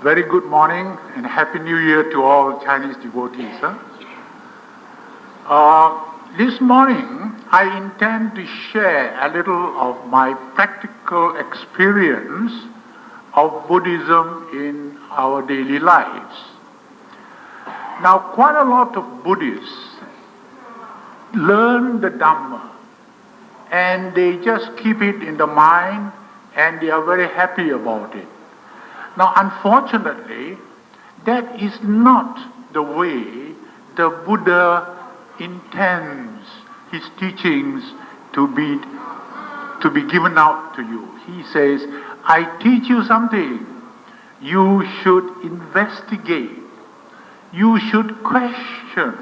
Very good morning and Happy New Year to all Chinese devotees. This morning, I intend to share a little of my practical experience of Buddhism in our daily lives. Now, quite a lot of Buddhists learn the Dhamma and they just keep it in the mind and they are very happy about it. Now, unfortunately, that is not the way the Buddha intends his teachings to be given out to you. He says, I teach you something. You should investigate. You should question.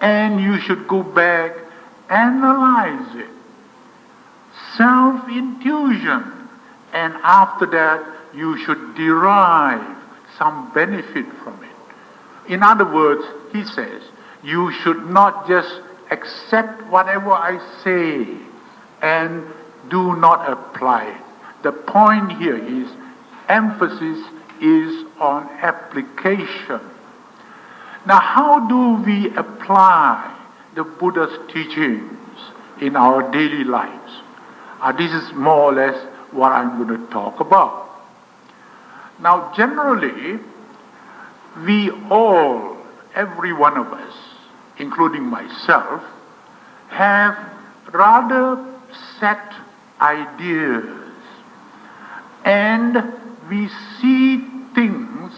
And you should go back, analyze it. Self-intuition. And after that, you should derive some benefit from it. In other words, he says, you should not just accept whatever I say and do not apply it. The point here is, emphasis is on application. Now, how do we apply the Buddha's teachings in our daily lives? This is more or less what I'm going to talk about. Now, generally, we all, every one of us, including myself, have rather set ideas. And we see things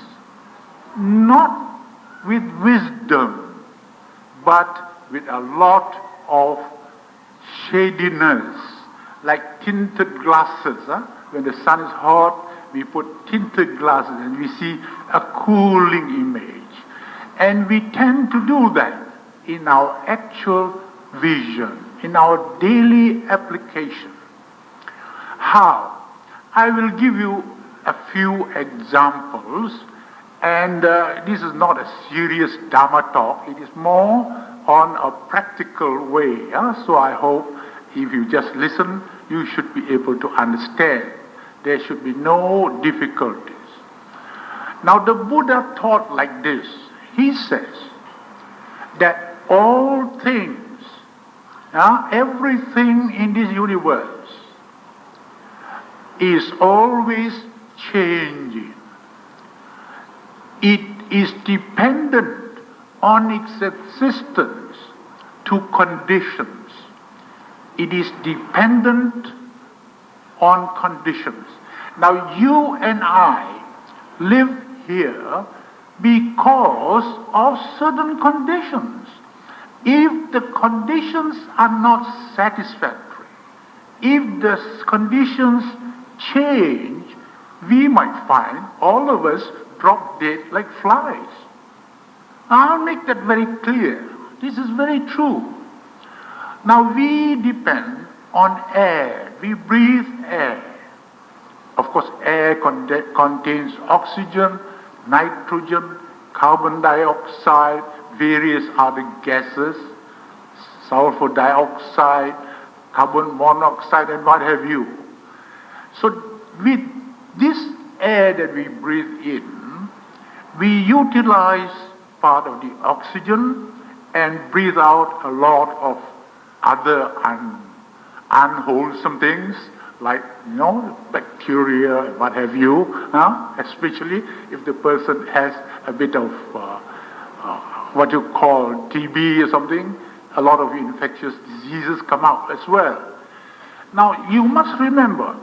not with wisdom, but with a lot of shadiness, like tinted glasses. When the sun is hot, we put tinted glasses and we see a cooling image. And we tend to do that in our actual vision, in our daily application. How? I will give you a few examples, and this is not a serious Dhamma talk, it is more on a practical way. So I hope if you just listen, you should be able to understand. There should be no difficulties. Now the Buddha taught like this. He says that all things, everything in this universe is always changing. It is dependent on its existence to conditions. It is dependent on conditions. Now you and I live here because of certain conditions. If the conditions are not satisfactory, if the conditions change, we might find all of us drop dead like flies. I'll make that very clear. This is very true. Now we depend on air. We breathe air. Of course, air contains oxygen, nitrogen, carbon dioxide, various other gases, sulfur dioxide, carbon monoxide, and what have you. So with this air that we breathe in, we utilize part of the oxygen and breathe out a lot of other unwholesome things like, bacteria and what have you, especially if the person has a bit of what you call TB or something, a lot of infectious diseases come out as well. Now, you must remember,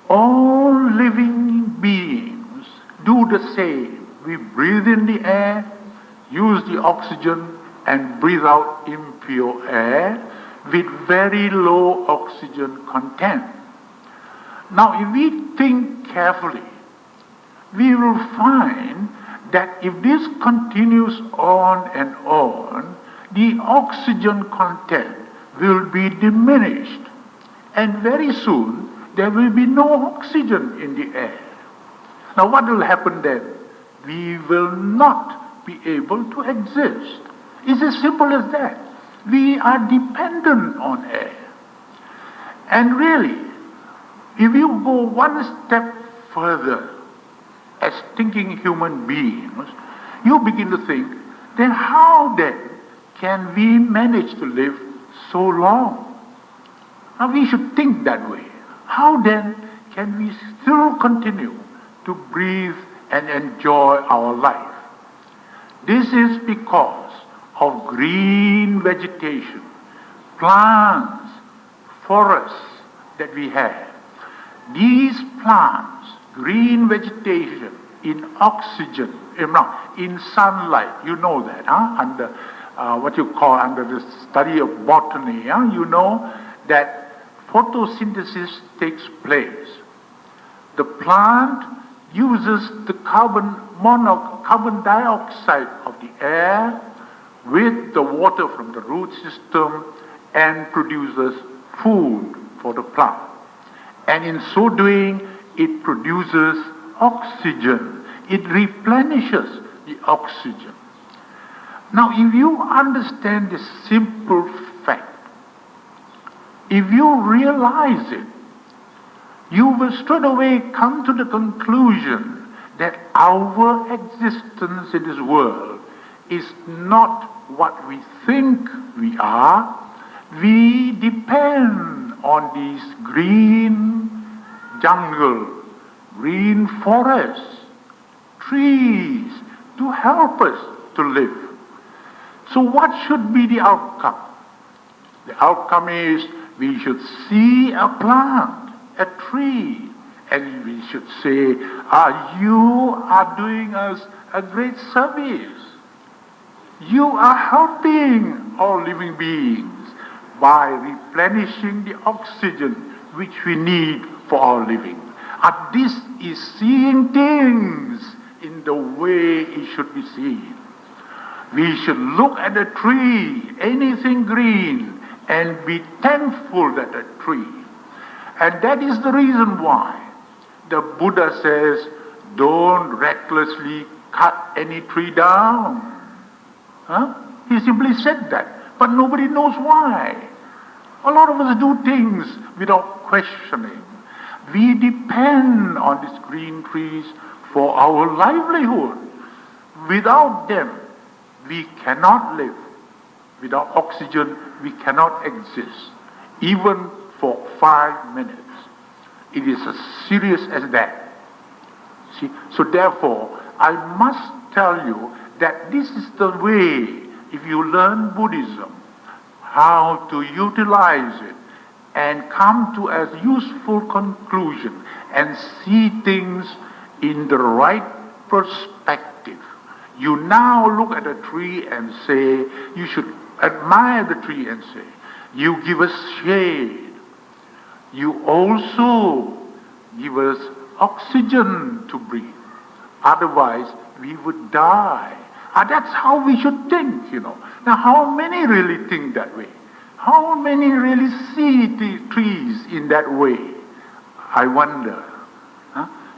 all living beings do the same. We breathe in the air, use the oxygen, and breathe out impure air with very low oxygen content. Now, if we think carefully, we will find that if this continues on and on, the oxygen content will be diminished. And very soon, there will be no oxygen in the air. Now, what will happen then? We will not be able to exist. It's as simple as that. We are dependent on air. And really, if you go one step further as thinking human beings, you begin to think, then how then can we manage to live so long? Now we should think that way. How then can we still continue to breathe and enjoy our life? This is because of green vegetation, plants, forests that we have. These plants, green vegetation, in oxygen, in sunlight, you know that, under what you call under the study of botany, you know that photosynthesis takes place. The plant uses the carbon dioxide of the air with the water from the root system and produces food for the plant. And in so doing, it produces oxygen. It replenishes the oxygen. Now, if you understand this simple fact, if you realize it, you will straight away come to the conclusion that our existence in this world is not what we think we are. We depend on these green jungle, green forests, trees to help us to live. So what should be the outcome? The outcome is we should see a plant, a tree, and we should say, you are doing us a great service. You are helping all living beings by replenishing the oxygen which we need for our living. And this is seeing things in the way it should be seen. We should look at a tree, anything green, and be thankful that a tree. And that is the reason why the Buddha says, don't recklessly cut any tree down. He simply said that, but nobody knows why. A lot of us do things without questioning. We depend on these green trees for our livelihood. Without them, we cannot live. Without oxygen, we cannot exist, even for 5 minutes. It is as serious as that. See? So therefore, I must tell you that this is the way, if you learn Buddhism, how to utilize it and come to a useful conclusion and see things in the right perspective. You now look at a tree and say, you should admire the tree and say, you give us shade. You also give us oxygen to breathe. Otherwise, we would die. That's how we should think, Now, how many really think that way? How many really see the trees in that way? I wonder.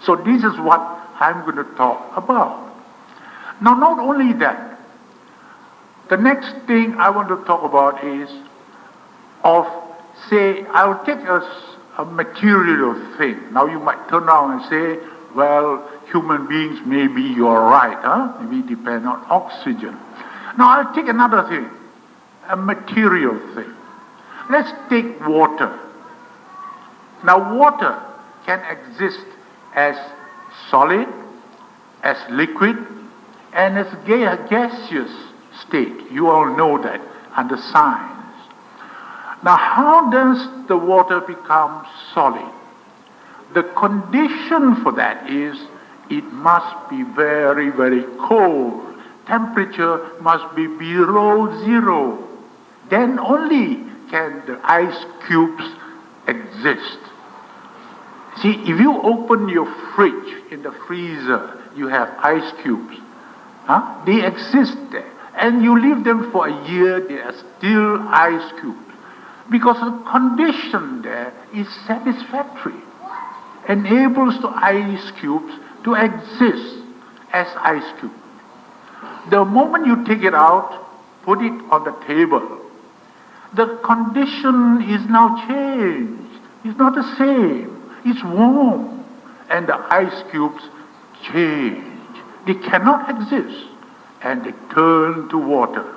So this is what I'm going to talk about. Now, not only that, the next thing I want to talk about is I'll take a material thing. Now you might turn around and say, well, human beings, maybe you're right, we depend on oxygen. Now I'll take another thing, a material thing. Let's take water. Now water can exist as solid, as liquid, and as gaseous state. You all know that under science. Now how does the water become solid? The condition for that is it must be very, very cold. Temperature must be below zero. Then only can the ice cubes exist. See, if you open your fridge in the freezer, you have ice cubes. They exist there. And you leave them for a year, they are still ice cubes. Because the condition there is satisfactory. Enables the ice cubes to exist as ice cubes. The moment you take it out, put it on the table, the condition is now changed. It's not the same. It's warm. And the ice cubes change. They cannot exist. And they turn to water.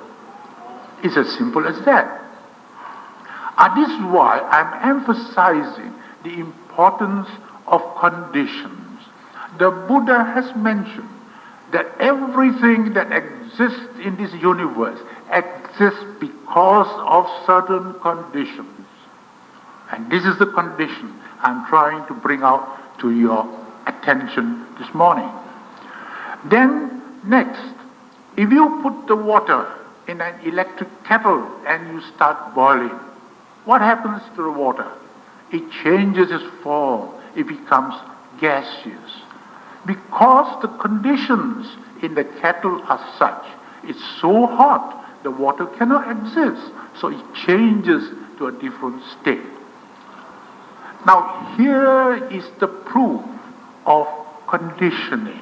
It's as simple as that. And this is why I'm emphasizing the importance of conditions. The Buddha has mentioned that everything that exists in this universe exists because of certain conditions. And this is the condition I'm trying to bring out to your attention this morning. Then, next, if you put the water in an electric kettle and you start boiling, what happens to the water? It changes its form. It becomes gaseous. Because the conditions in the kettle are such, it's so hot, the water cannot exist. So it changes to a different state. Now here is the proof of conditioning.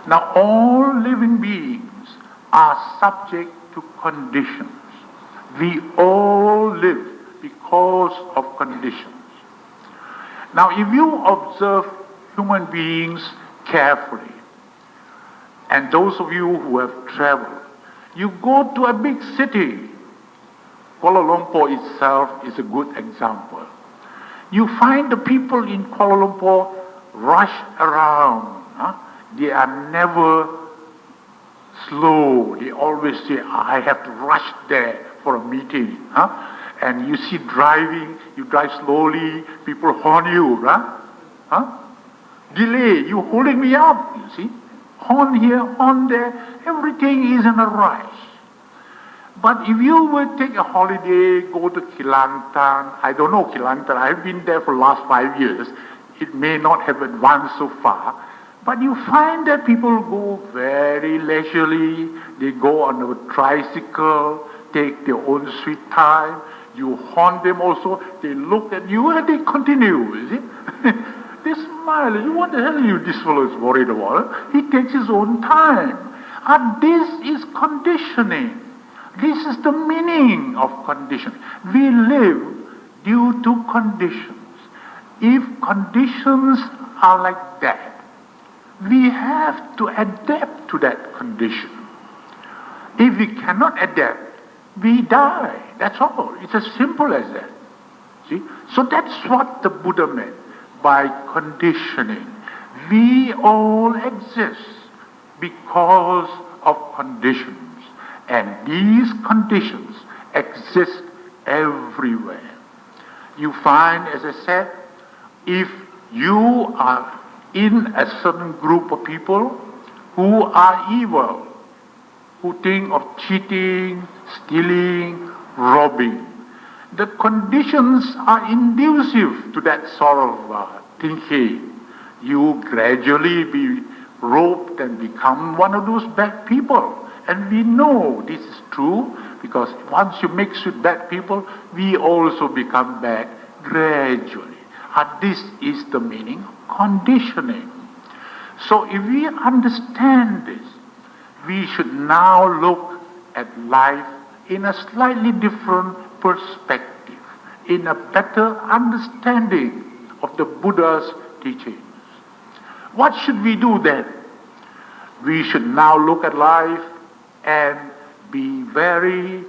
Now all living beings are subject to conditions. We all live because of conditions. Now if you observe human beings carefully, and those of you who have traveled, you go to a big city. Kuala Lumpur itself is a good example. You find the people in Kuala Lumpur rush around. They are never slow. They always say, I have to rush there for a meeting. And you see driving, you drive slowly, people horn you. Delay, you holding me up, you see. Horn here, horn there, everything is in a rush. But if you will take a holiday, go to Kelantan, I don't know Kelantan, I've been there for the last 5 years. It may not have advanced so far, but you find that people go very leisurely, they go on a tricycle, take their own sweet time, you horn them also, they look at you and they continue, you see. They smile, what the hell are this fellow is worried about? He takes his own time. And this is conditioning. This is the meaning of conditioning. We live due to conditions. If conditions are like that, we have to adapt to that condition. If we cannot adapt, we die. That's all. It's as simple as that. See? So that's what the Buddha meant by conditioning. We all exist because of conditions. And these conditions exist everywhere. You find, as I said, if you are in a certain group of people who are evil, who think of cheating, stealing, robbing, the conditions are inducive to that sort of thinking. You gradually be roped and become one of those bad people. And we know this is true because once you mix with bad people, we also become bad gradually. And this is the meaning of conditioning. So if we understand this, we should now look at life in a slightly different perspective, in a better understanding of the Buddha's teachings. What should we do then? We should now look at life and be very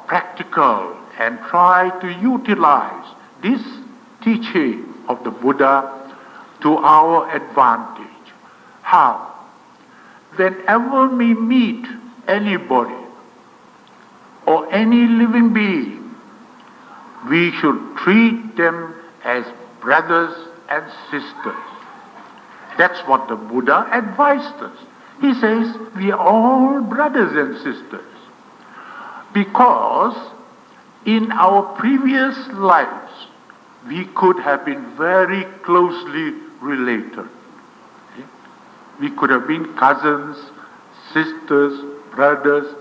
practical and try to utilize this teaching of the Buddha to our advantage. How? Whenever we meet anybody or any living being, we should treat them as brothers and sisters. That's what the Buddha advised us. He says we are all brothers and sisters because in our previous lives we could have been very closely related. We could have been cousins, sisters, brothers,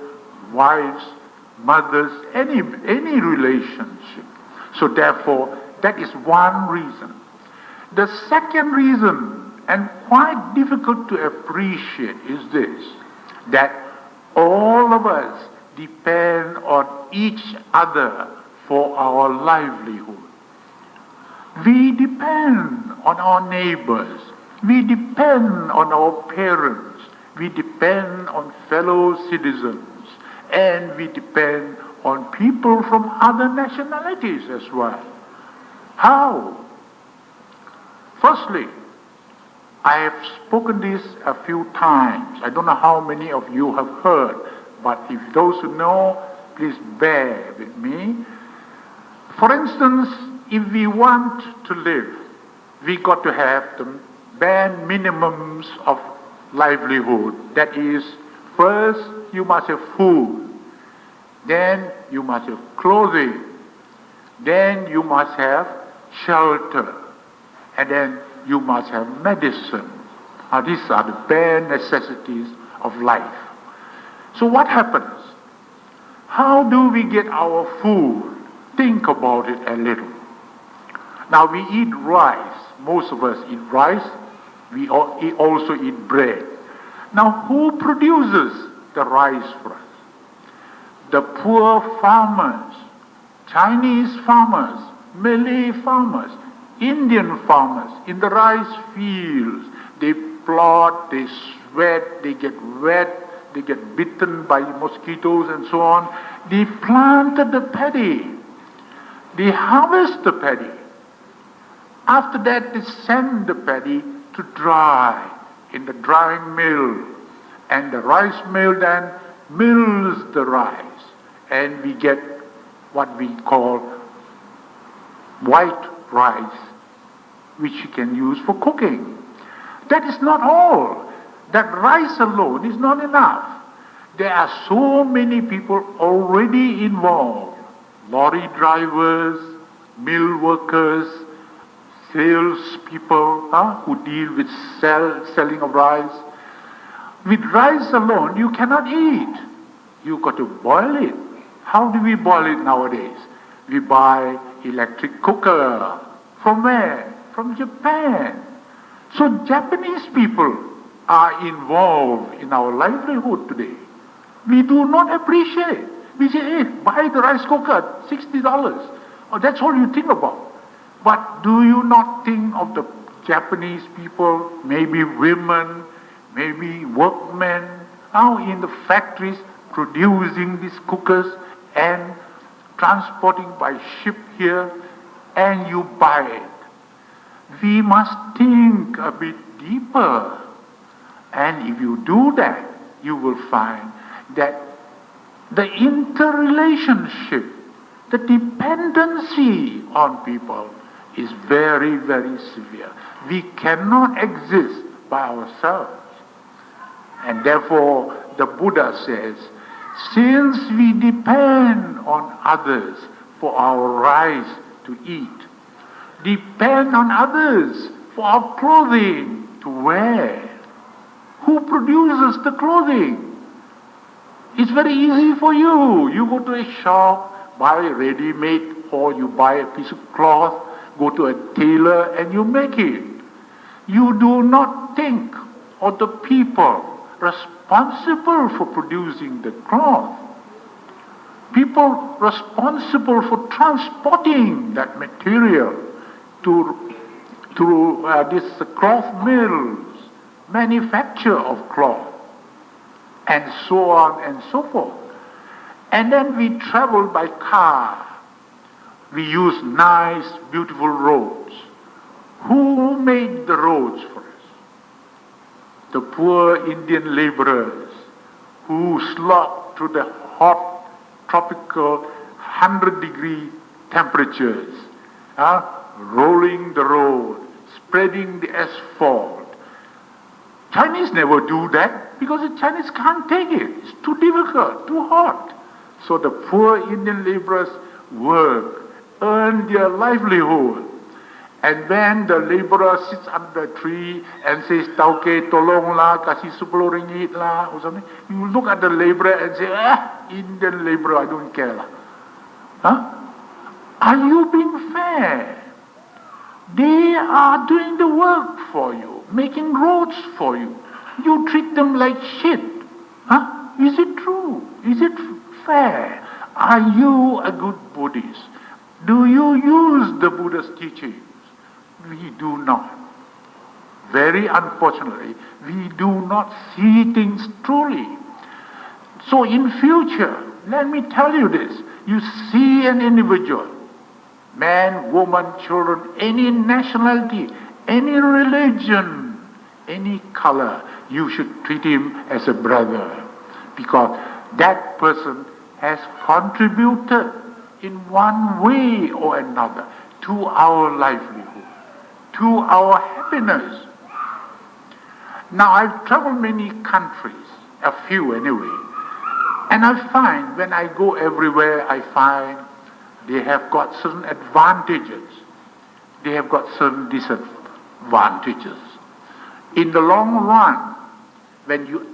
wives, mothers, any relationship. So therefore, that is one reason. The second reason, and quite difficult to appreciate, is this, that all of us depend on each other for our livelihood. We depend on our neighbors We depend on our parents, we depend on fellow citizens, and we depend on people from other nationalities as well. How? Firstly, I have spoken this a few times. I don't know how many of you have heard, but if those who know, please bear with me. For instance, if we want to live, we got to have the bare minimums of livelihood. That is, first you must have food, then you must have clothing, then you must have shelter, and then you must have medicine. Now, these are the bare necessities of life. So what happens? How do we get our food? Think about it a little. Now, we eat rice. Most of us eat rice. We also eat bread. Now, who produces the rice for us? The poor farmers, Chinese farmers, Malay farmers, Indian farmers in the rice fields. They plod, they sweat, they get wet, they get bitten by mosquitoes and so on. They planted the paddy. They harvest the paddy. After that, they send the paddy to dry in the drying mill. And the rice mill then mills the rice. And we get what we call white rice, which you can use for cooking. That is not all. That rice alone is not enough. There are so many people already involved. Lorry drivers, mill workers, salespeople who deal with selling of rice. With rice alone, you cannot eat. You've got to boil it. How do we boil it nowadays? We buy electric cooker. From where? From Japan. So Japanese people are involved in our livelihood today. We do not appreciate. We say, hey, buy the rice cooker, $60. Oh, that's all you think about. But do you not think of the Japanese people, maybe women, maybe workmen, out in the factories producing these cookers and transporting by ship here, and you buy it? We must think a bit deeper. And if you do that, you will find that the interrelationship, the dependency on people is very, very severe. We cannot exist by ourselves. And therefore, the Buddha says, since we depend on others for our rice to eat, depend on others for our clothing to wear. Who produces the clothing? It's very easy for you. You go to a shop, buy ready-made, or you buy a piece of cloth, go to a tailor and you make it. You do not think of the people responsible for producing the cloth. People responsible for transporting that material to this cloth mills, manufacture of cloth, and so on and so forth. And then we travel by car. We use nice, beautiful roads. Who made the roads for us? The poor Indian laborers who slog through the hot, tropical, 100-degree temperatures, rolling the road, spreading the asphalt. Chinese never do that because the Chinese can't take it. It's too difficult, too hot. So the poor Indian laborers work, earn their livelihood. And when the laborer sits under a tree and says, Tauke, tolong lah, kasih 10 ringgit lah, or something, you look at the laborer and say, Indian laborer, I don't care lah. Are you being fair? They are doing the work for you, making roads for you. You treat them like shit. Is it true? Is it fair? Are you a good Buddhist? Do you use the Buddha's teachings? We do not. very unfortunately, we do not see things truly. So in future, let me tell you this, you see an individual, man, woman, children, any nationality, any religion, any color, you should treat him as a brother, because that person has contributed in one way or another to our livelihood, to our happiness. Now, I've traveled many countries, a few anyway, and I find when I go everywhere, I find they have got certain advantages. They have got certain disadvantages. In the long run, when you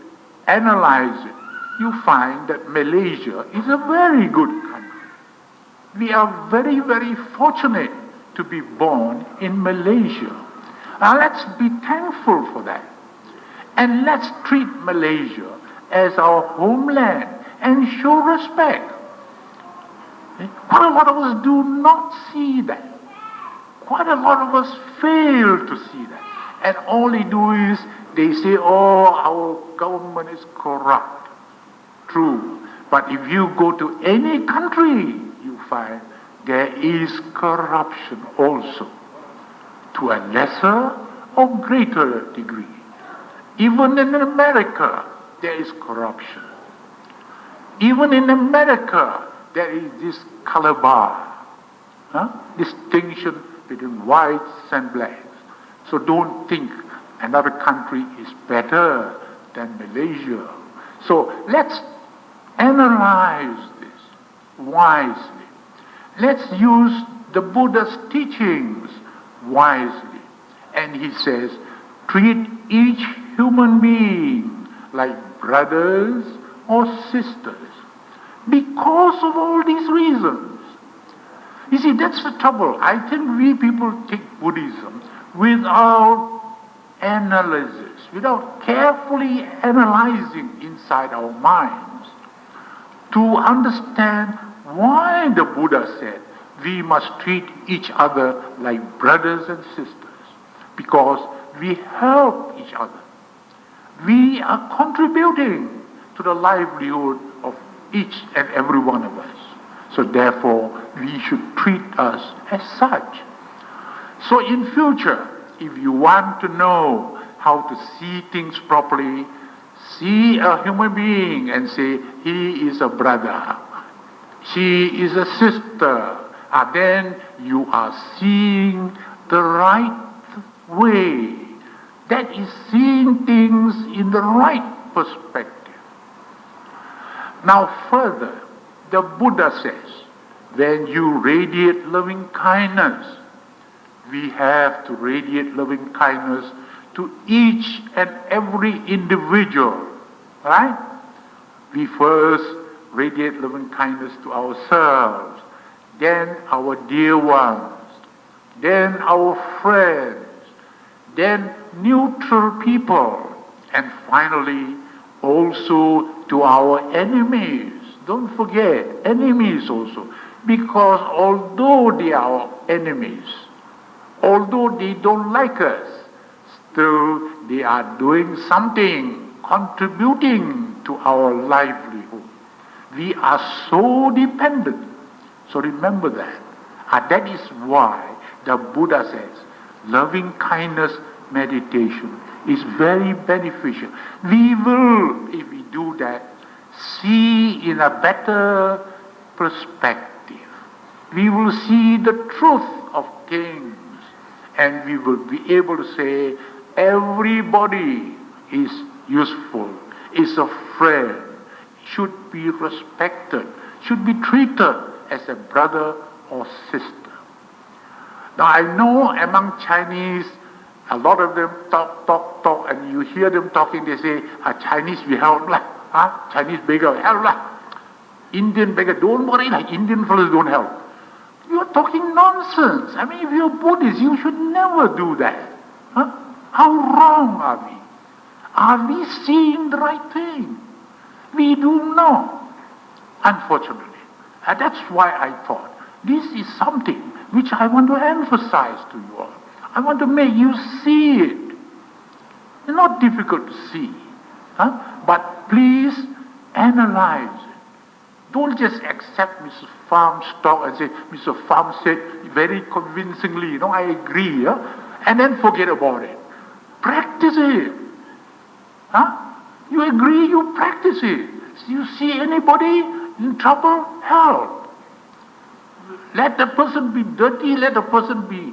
analyze it, you find that Malaysia is a very good country. We are very, very fortunate to be born in Malaysia. Now let's be thankful for that. And let's treat Malaysia as our homeland and show respect. Quite a lot of us do not see that. Quite a lot of us fail to see that. And all they do is they say, oh, our government is corrupt. True. But if you go to any country, you find there is corruption also, to a lesser or greater degree. Even in America, there is corruption. Even in America, there is this color bar, distinction between whites and blacks. So don't think another country is better than Malaysia. So let's analyze this wisely. Let's use the Buddha's teachings wisely. And he says, treat each human being like brothers or sisters because of all these reasons. You see, that's the trouble. I think we people take Buddhism without analysis, without carefully analyzing inside our minds to understand why the Buddha said we must treat each other like brothers and sisters, because we help each other. We are contributing to the livelihood of each and every one of us. So therefore, we should treat us as such. So in future, if you want to know how to see things properly, see a human being and say, he is a brother, she is a sister, then you are seeing the right way. That is seeing things in the right perspective. Now further, the Buddha says, when you radiate loving kindness, we have to radiate loving kindness to each and every individual, right? We first radiate loving kindness to ourselves, then our dear ones, then our friends, then neutral people, and finally also to our enemies. Don't forget, enemies also, because although they are our enemies, although they don't like us, still they are doing something, contributing to our livelihood. We are so dependent. So remember that. And that is why the Buddha says, loving kindness meditation is very beneficial. We will, if we do that, see in a better perspective. We will see the truth of things, and we will be able to say everybody is useful, is a friend, should be respected, should be treated as a brother or sister. Now I know among Chinese, a lot of them talk, and you hear them talking, they say, Chinese we help lah, Chinese beggar help lah, Indian beggar, don't worry lah, Indian fellows don't help. You are talking nonsense. I mean, if you're Buddhist, you should never do that. How wrong are we? Are we seeing the right thing? We do not, unfortunately. And that's why I thought this is something which I want to emphasize to you all. I want to make you see it. It's not difficult to see. But please analyze it. Don't just accept Mr. Farm's talk and say, Mr. Farm said very convincingly, I agree, and then forget about it. Practice it. You agree, you practice it. You see anybody in trouble, help. Let the person be dirty, let the person be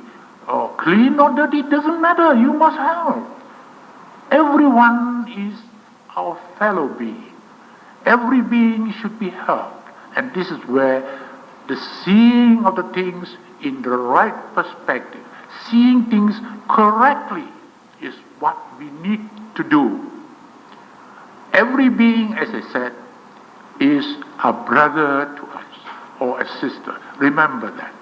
clean or dirty, it doesn't matter, you must help. Everyone is our fellow being. Every being should be helped. And this is where the seeing of the things in the right perspective, seeing things correctly, is what we need to do. Every being, as I said, is a brother to us or a sister. Remember that.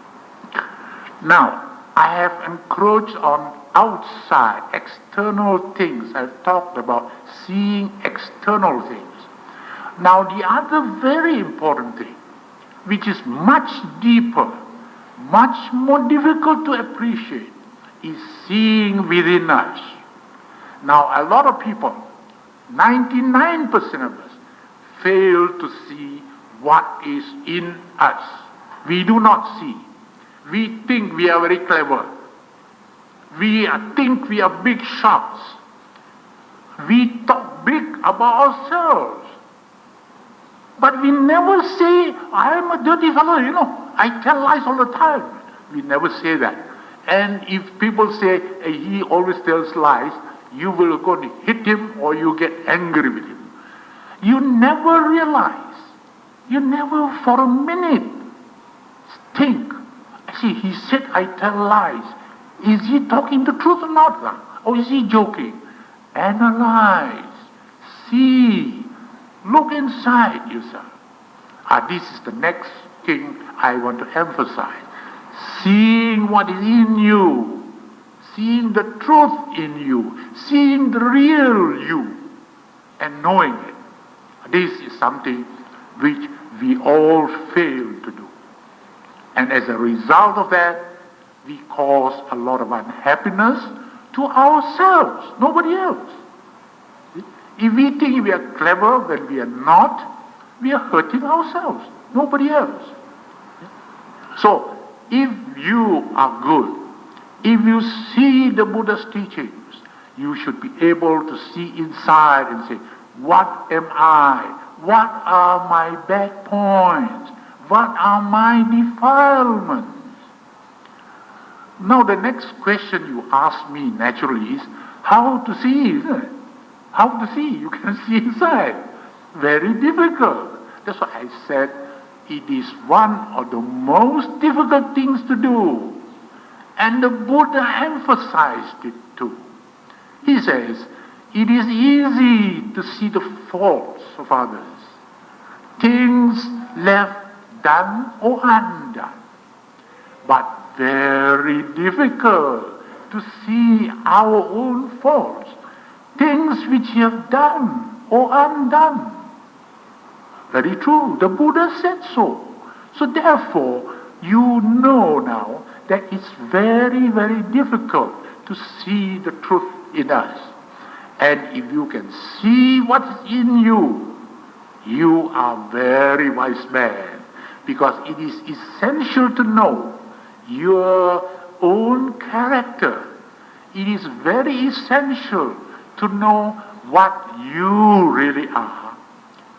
Now, I have encroached on outside, external things. I've talked about seeing external things. Now, the other very important thing, which is much deeper, much more difficult to appreciate, is seeing within us. Now, a lot of people, 99% of us, fail to see what is in us. We do not see. We think we are very clever. We think we are big shots. We talk big about ourselves. But we never say, I am a dirty fellow, I tell lies all the time. We never say that. And if people say, he always tells lies, you will go and hit him or you get angry with him. You never realize, you never for a minute think, see, he said I tell lies. Is he talking the truth or not? Or is he joking? Analyze, see, look inside yourself. This is the next thing I want to emphasize. Seeing what is in you, seeing the truth in you, seeing the real you, and knowing it. This is something which we all fail to do. And as a result of that, we cause a lot of unhappiness to ourselves, nobody else. If we think we are clever when we are not, we are hurting ourselves, nobody else. So, if you are good, if you see the Buddha's teachings, you should be able to see inside and say, what am I? What are my bad points? What are my defilements? Now the next question you ask me naturally is, how to see, isn't it? How to see? You can see inside. Very difficult. That's why I said it is one of the most difficult things to do. And the Buddha emphasized it too. He says, it is easy to see the faults of others, things left done or undone, but very difficult to see our own faults, things which we have done or undone. Very true. The Buddha said so. So therefore, you know now that it's very, very difficult to see the truth in us. And if you can see what's in you, you are a very wise man. Because it is essential to know your own character. It is very essential to know what you really are,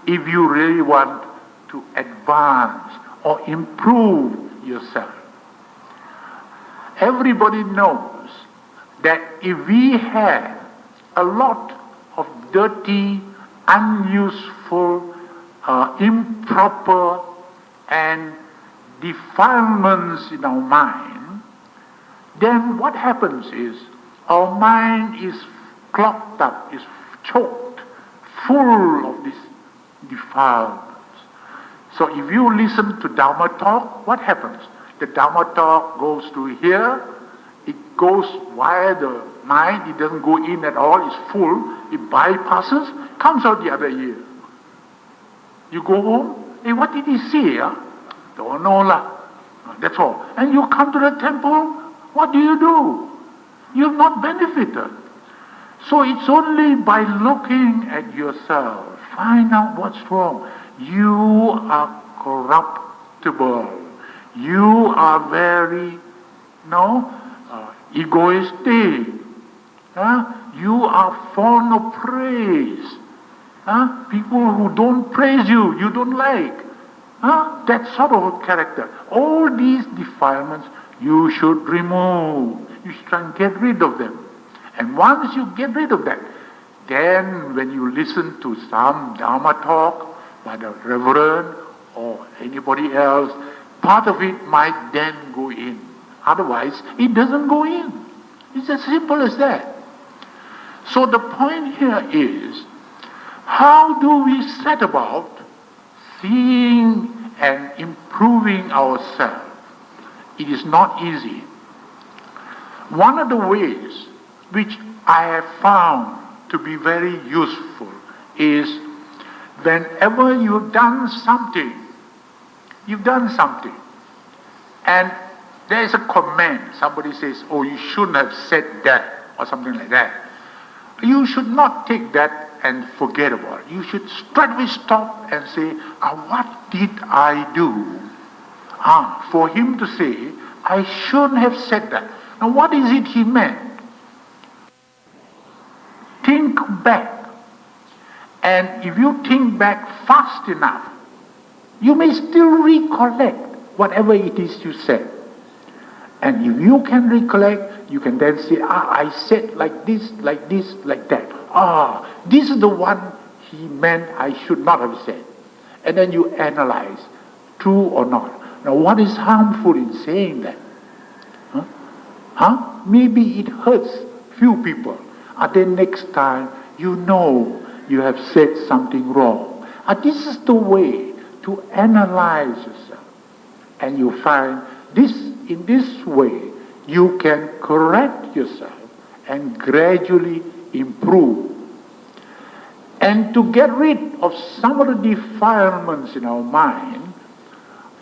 if you really want to advance or improve yourself. Everybody knows that if we have a lot of dirty, unuseful, improper, and defilements in our mind, then what happens is our mind is clogged up, is choked, full of these defilements. So if you listen to Dharma talk, what happens? The Dharma talk goes to here, it goes via the mind, it doesn't go in at all, it's full, it bypasses, comes out the other ear. You go home, hey, what did he say? Don't know lah. That's all. And you come to the temple, what do? You have not benefited. So it's only by looking at yourself, find out what's wrong. You are corruptible. You are very, egoistic. You are fond of praise. People who don't praise you, you don't like. That sort of a character. All these defilements you should remove. You should try and get rid of them. And once you get rid of that, then when you listen to some Dharma talk by the Reverend or anybody else, part of it might then go in. Otherwise, it doesn't go in. It's as simple as that. So the point here is, how do we set about seeing and improving ourselves? It is not easy. One of the ways which I have found to be very useful is whenever you've done something, and there is a comment, somebody says, oh, you shouldn't have said that, or something like that. You should not take that and forget about it. You should straightway stop and say, what did I do? For him to say, I shouldn't have said that. Now what is it he meant? Think back. And if you think back fast enough, you may still recollect whatever it is you said. And if you can recollect, you can then say, I said like this, like that. This is the one he meant I should not have said. And then you analyze, true or not. Now what is harmful in saying that? Maybe it hurts few people. Then next time you know you have said something wrong. This is the way to analyze yourself. And you find in this way you can correct yourself and gradually improve. And to get rid of some of the defilements in our mind,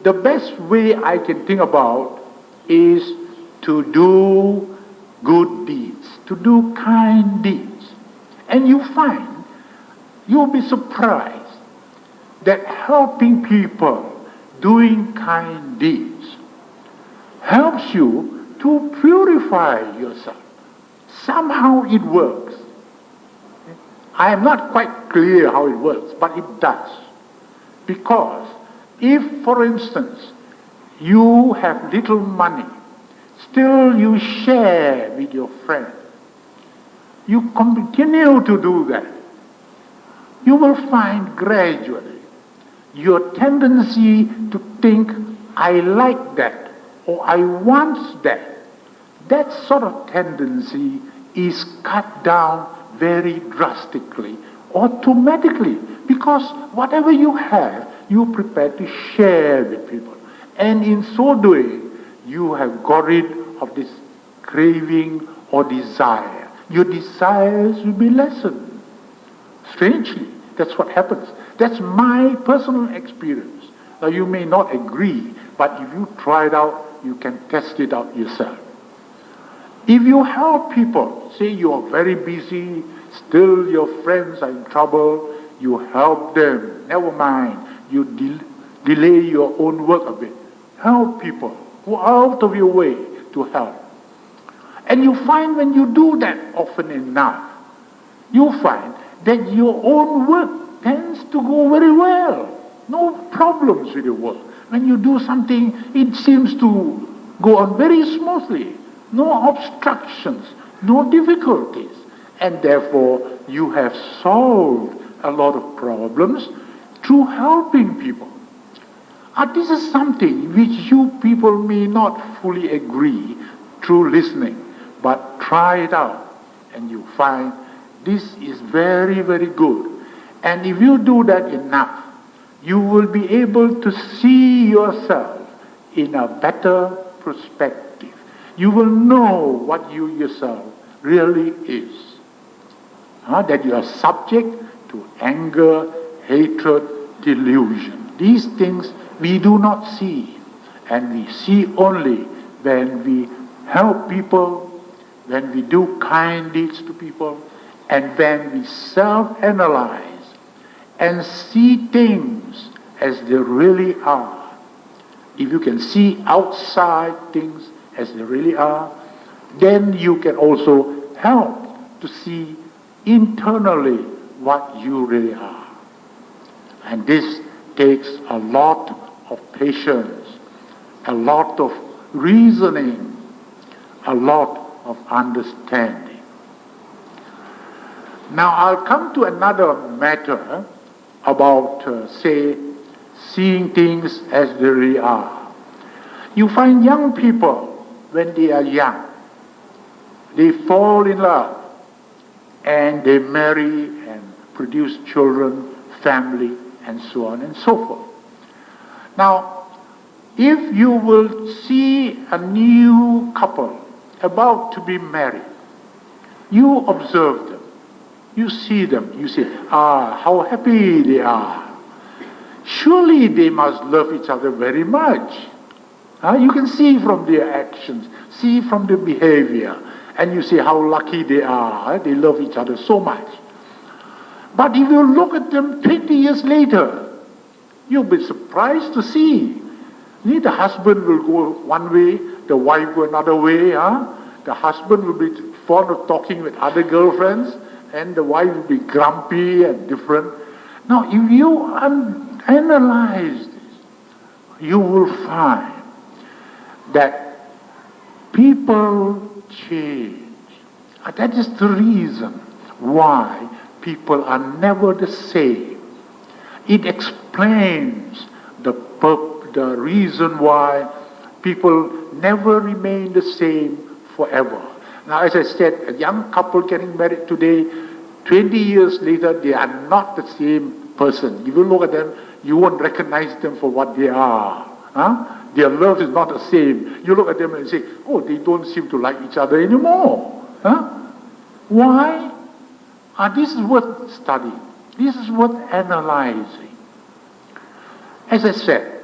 the best way I can think about is to do good deeds, to do kind deeds. And you find, you'll be surprised that helping people, doing kind deeds, helps you to purify yourself. Somehow it works. I am not quite clear how it works, but it does. Because if, for instance, you have little money, still you share with your friend, you continue to do that, you will find gradually your tendency to think, I like that, or I want that, that sort of tendency is cut down very drastically, automatically, because whatever you have, you prepare to share with people. And in so doing, you have got rid of this craving or desire. Your desires will be lessened. Strangely, that's what happens. That's my personal experience. Now you may not agree, but if you try it out, you can test it out yourself. If you help people, say you are very busy, still your friends are in trouble, you help them, never mind, you delay your own work a bit. Help people, go out of your way to help. And you find when you do that often enough, you find that your own work tends to go very well. No problems with your work. When you do something, it seems to go on very smoothly. No obstructions, no difficulties. And therefore, you have solved a lot of problems through helping people. This is something which you people may not fully agree through listening, but try it out and you find this is very, very good. And if you do that enough, you will be able to see yourself in a better perspective. You will know what you yourself really is. That you are subject to anger, hatred, delusion. These things we do not see. And we see only when we help people, when we do kind deeds to people, And when we self-analyze and see things as they really are, if you can see outside things as they really are, then you can also help to see internally what you really are. And this takes a lot of patience, a lot of reasoning, a lot of understanding. Now I'll come to another matter about, seeing things as they really are. You find young people, when they are young, they fall in love and they marry and produce children, family, and so on and so forth. Now, if you will see a new couple about to be married, you observe them, you see them, you say, how happy they are. Surely they must love each other very much. You can see from their actions, see from their behavior, and you see how lucky they are. They love each other so much. But if you look at them 20 years later, you'll be surprised to see. The husband will go one way, the wife go another way. The husband will be fond of talking with other girlfriends, and the wife will be grumpy and different. Now, if you analyze this, you will find that people change. That is the reason why people are never the same. It explains the reason why people never remain the same forever. Now, as I said, a young couple getting married today, 20 years later, they are not the same person. If you look at them, you won't recognize them for what they are. Their love is not the same. You look at them and say, they don't seem to like each other anymore. Why? This is worth studying. This is worth analyzing. As I said,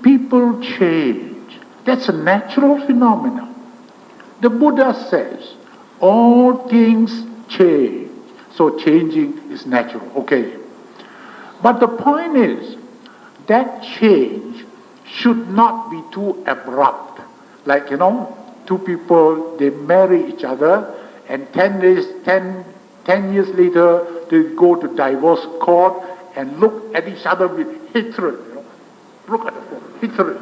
people change. That's a natural phenomenon. The Buddha says, all things change. So changing is natural. Okay. But the point is, that change should not be too abrupt. Like, two people, they marry each other, and 10 years later, they go to divorce court and look at each other with hatred. Look at the phone, hatred.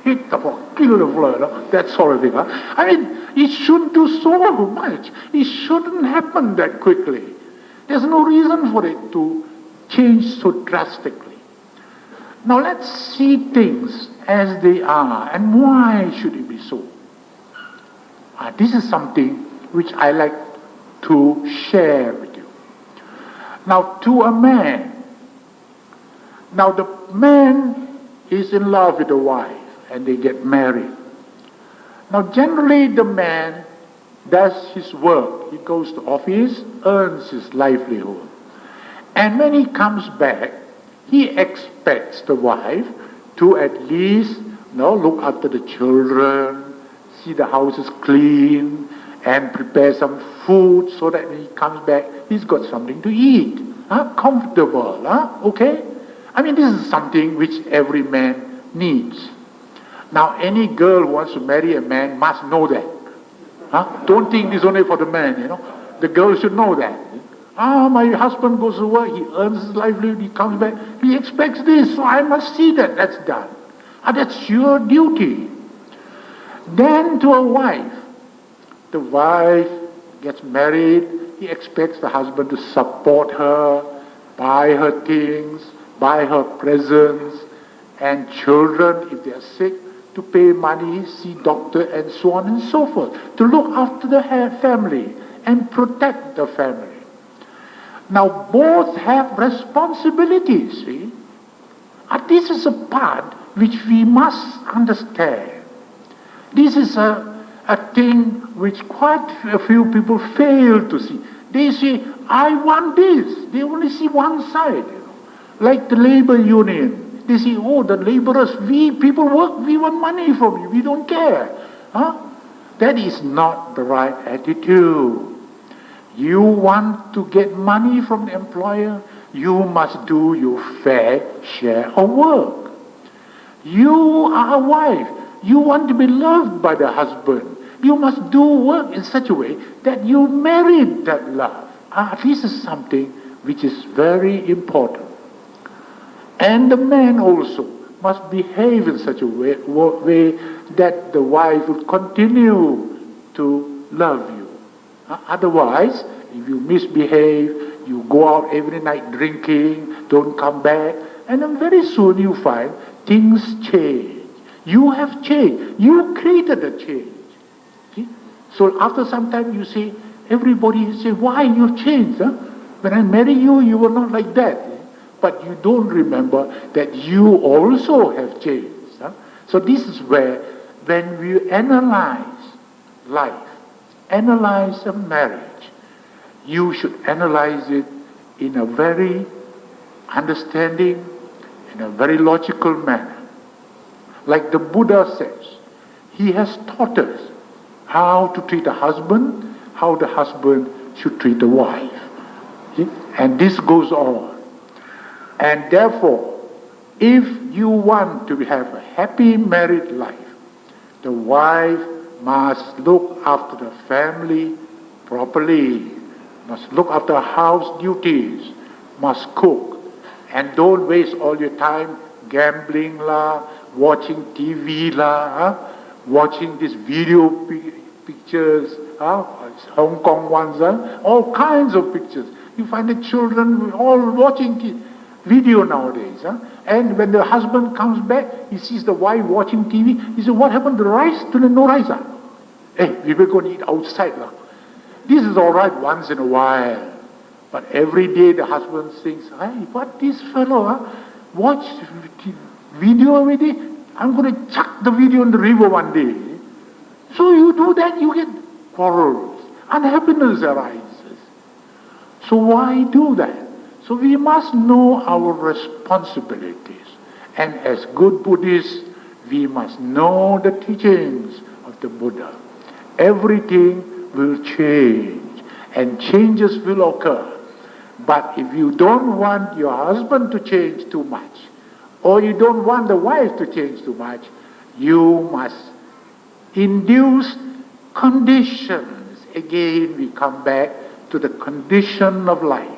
Hit the phone, kill the phone, that sort of thing. It shouldn't do so much. It shouldn't happen that quickly. There's no reason for it to change so drastically. Now let's see things as they are, and why should it be so? This is something which I like to share with you. Now, to a man, the man is in love with the wife, and they get married. Now, generally, the man does his work. He goes to office, earns his livelihood. And when he comes back, he expects the wife to at least look after the children, see the house is clean, and prepare some food so that when he comes back, he's got something to eat. Comfortable. Okay? This is something which every man needs. Now, any girl who wants to marry a man must know that. Don't think this is only for the man, The girl should know that. My husband goes to work, he earns his livelihood, he comes back, he expects this, so I must see that that's done. That's your duty. Then to a wife, the wife gets married, he expects the husband to support her, buy her things, buy her presents, and children, if they are sick, to pay money, see doctor, and so on and so forth, to look after the family and protect the family. Now, both have responsibilities, see? This is a part which we must understand. This is a thing which quite a few people fail to see. They say, I want this. They only see one side. Like the labor union. They say, the laborers, we people work, we want money from you. We don't care. That is not the right attitude. You want to get money from the employer, you must do your fair share of work. You are a wife. You want to be loved by the husband. You must do work in such a way that you merit that love. This is something which is very important. And the man also must behave in such a way that the wife will continue to love you. Otherwise, if you misbehave, you go out every night drinking, don't come back, and then very soon you find things change. You have changed. You created a change. See? So after some time you say, everybody say, why you changed? Huh? When I married you, you were not like that. But you don't remember that you also have changed. Huh? So this is where, when we analyze life, analyze a marriage, you should analyze it in a very understanding, in a very logical manner. Like the Buddha says, he has taught us how to treat a husband, how the husband should treat a wife. See? And this goes on. And therefore, if you want to have a happy married life, the wife must look after the family properly, must look after house duties, must cook, and don't waste all your time gambling lah, watching TV lah, watching these video pictures, Hong Kong ones, all kinds of pictures. You find the children all watching video nowadays. And when the husband comes back, he sees the wife watching TV. He says, what happened to the rice? Today no rice. Hey, we will go and eat outside. This is all right once in a while. But every day the husband thinks, hey, what this fellow, watch video already? I'm going to chuck the video in the river one day. So you do that, you get quarrels. Unhappiness arises. So why do that? So we must know our responsibilities. And as good Buddhists, we must know the teachings of the Buddha. Everything will change, and changes will occur. But if you don't want your husband to change too much, or you don't want the wife to change too much, you must induce conditions. Again, we come back to the condition of life.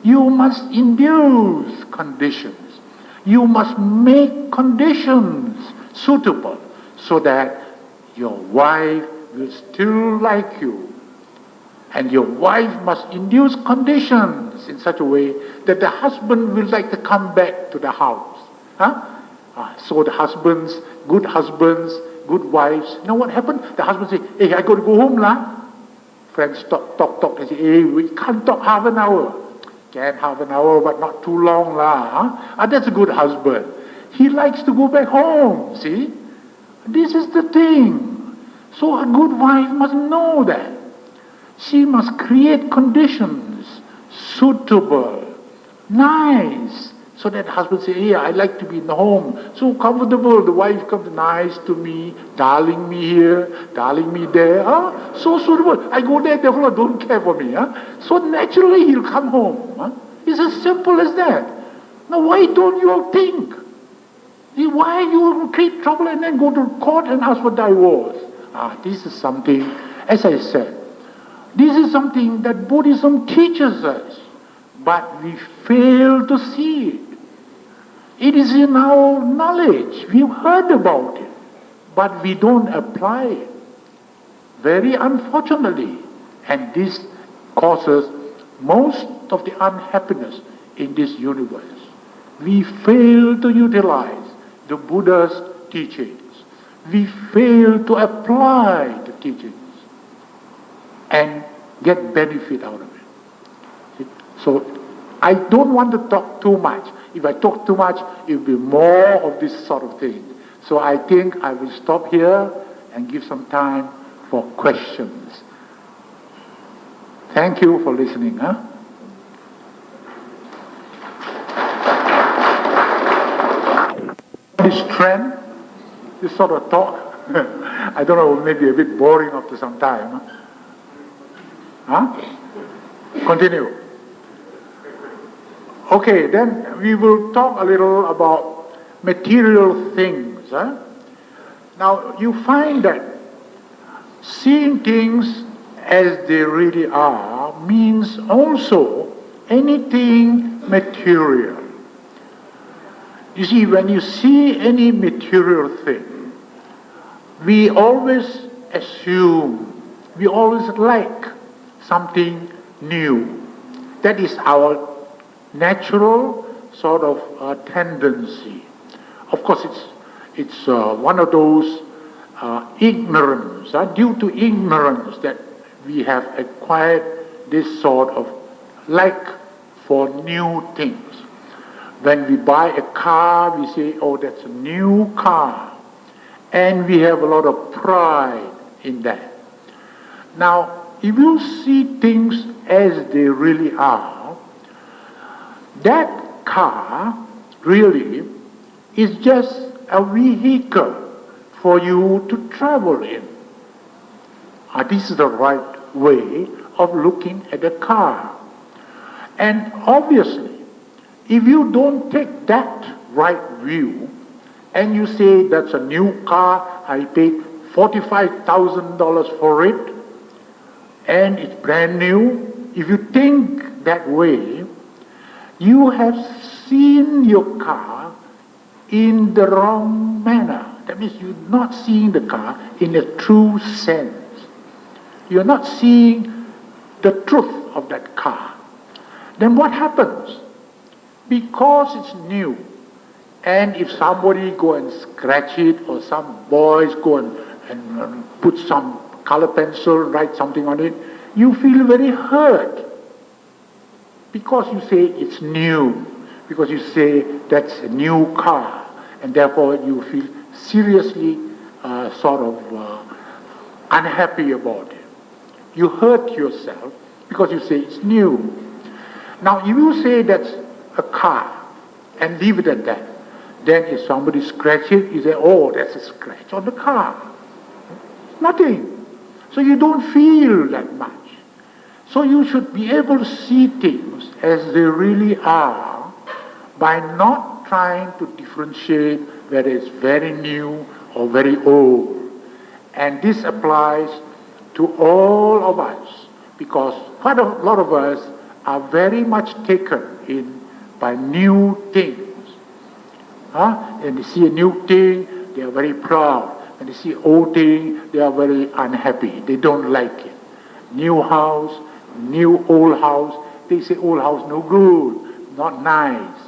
You must induce conditions. You must make conditions suitable so that your wife will still like you. And your wife must induce conditions in such a way that the husband will like to come back to the house. So the husbands, good wives, you know what happened? The husband say, hey, I got to go home lah. Friends talk. They say, hey, we can't talk half an hour. Can half an hour, but not too long lah. That's a good husband. He likes to go back home, see? This is the thing. So a good wife must know that. She must create conditions suitable, nice, so that the husband say, hey, I like to be in the home. So comfortable. The wife comes nice to me, darling me here, darling me there. So suitable. I go there, the fellow don't care for me. So naturally he'll come home. It's as simple as that. Now why don't you all think? Why you create trouble and then go to court and ask for divorce? This is something, as I said, this is something that Buddhism teaches us, but we fail to see it. It is in our knowledge. We've heard about it, but we don't apply it. Very unfortunately, and this causes most of the unhappiness in this universe. We fail to utilize the Buddha's teachings. We fail to apply the teachings and get benefit out of it. So I don't want to talk too much. If I talk too much, it will be more of this sort of thing. So I think I will stop here and give some time for questions. Thank you for listening. This trend, this sort of talk, I don't know, maybe a bit boring after some time. Continue. Okay, then we will talk a little about material things. Now, you find that seeing things as they really are means also anything material. You see, when you see any material thing, we always assume, we always like something new. That is our natural sort of tendency. Of course, it's one of those ignorance, due to ignorance that we have acquired this sort of like for new things. When we buy a car, we say, oh, that's a new car. And we have a lot of pride in that. Now, if you see things as they really are, that car really is just a vehicle for you to travel in. This is the right way of looking at a car. And obviously, if you don't take that right view and you say that's a new car, I paid $45,000 for it, and it's brand new, if you think that way, you have seen your car in the wrong manner. That means you're not seeing the car in a true sense. You're not seeing the truth of that car. Then what happens? Because it's new, and if somebody go and scratch it, or some boys go and put some color pencil, write something on it, you feel very hurt. Because you say it's new, because you say that's a new car, and therefore you feel seriously unhappy about it. You hurt yourself because you say it's new. Now, if you say that's a car and leave it at that, then if somebody scratches it, you say, oh, that's a scratch on the car. Nothing. So you don't feel that much. So you should be able to see things as they really are by not trying to differentiate whether it's very new or very old. And this applies to all of us, because quite a lot of us are very much taken in by new things. When they see a new thing, they are very proud. When they see old thing, they are very unhappy. They don't like it. New house, new old house, they say old house no good, not nice.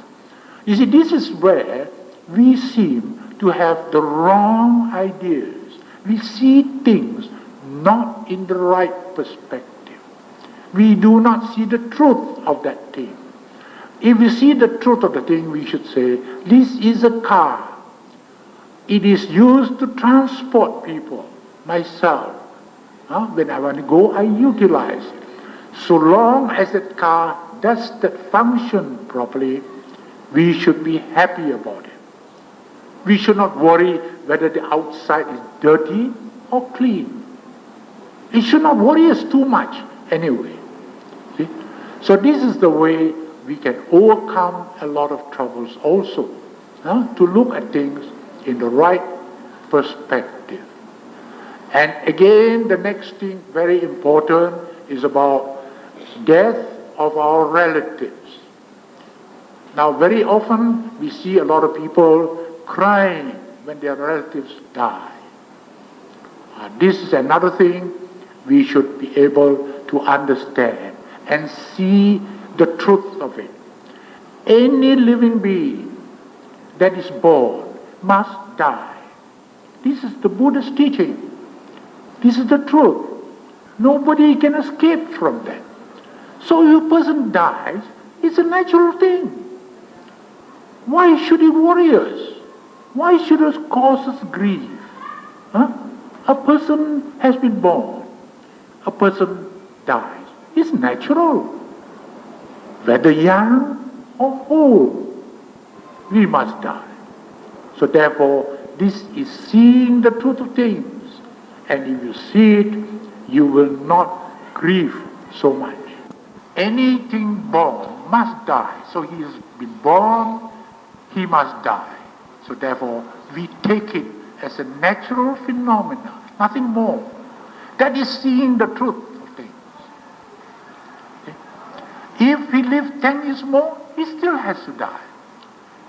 You see, this is where we seem to have the wrong ideas. We see things not in the right perspective. We do not see the truth of that thing. If we see the truth of the thing, we should say, this is a car. It is used to transport people. Myself, when I want to go, I utilize it. So long as that car does that function properly, we should be happy about it. We should not worry whether the outside is dirty or clean. It should not worry us too much anyway. See? So this is the way we can overcome a lot of troubles also, to look at things in the right perspective. And again, the next thing, very important, is about death of our relatives. Now, very often we see a lot of people crying when their relatives die. This is another thing we should be able to understand and see the truth of it. Any living being that is born must die. This is the Buddha's teaching. This is the truth. Nobody can escape from that. So if a person dies, it's a natural thing. Why should it worry us? Why should it cause us grief? A person has been born. A person dies. It's natural. Whether young or old, we must die. So therefore, this is seeing the truth of things. And if you see it, you will not grieve so much. anything born must die. So he has been born, he must die. So therefore, we take it as a natural phenomenon, nothing more. That is seeing the truth of things. Okay? If he lives 10 years more, he still has to die.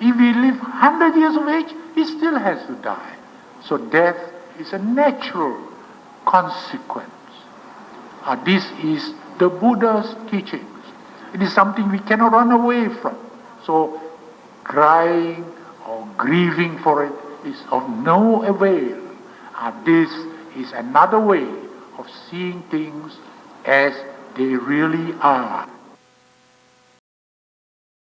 If he lives 100 years of age, he still has to die. So death is a natural consequence. This is the Buddha's teachings. It is something we cannot run away from. So crying or grieving for it is of no avail. This is another way of seeing things as they really are.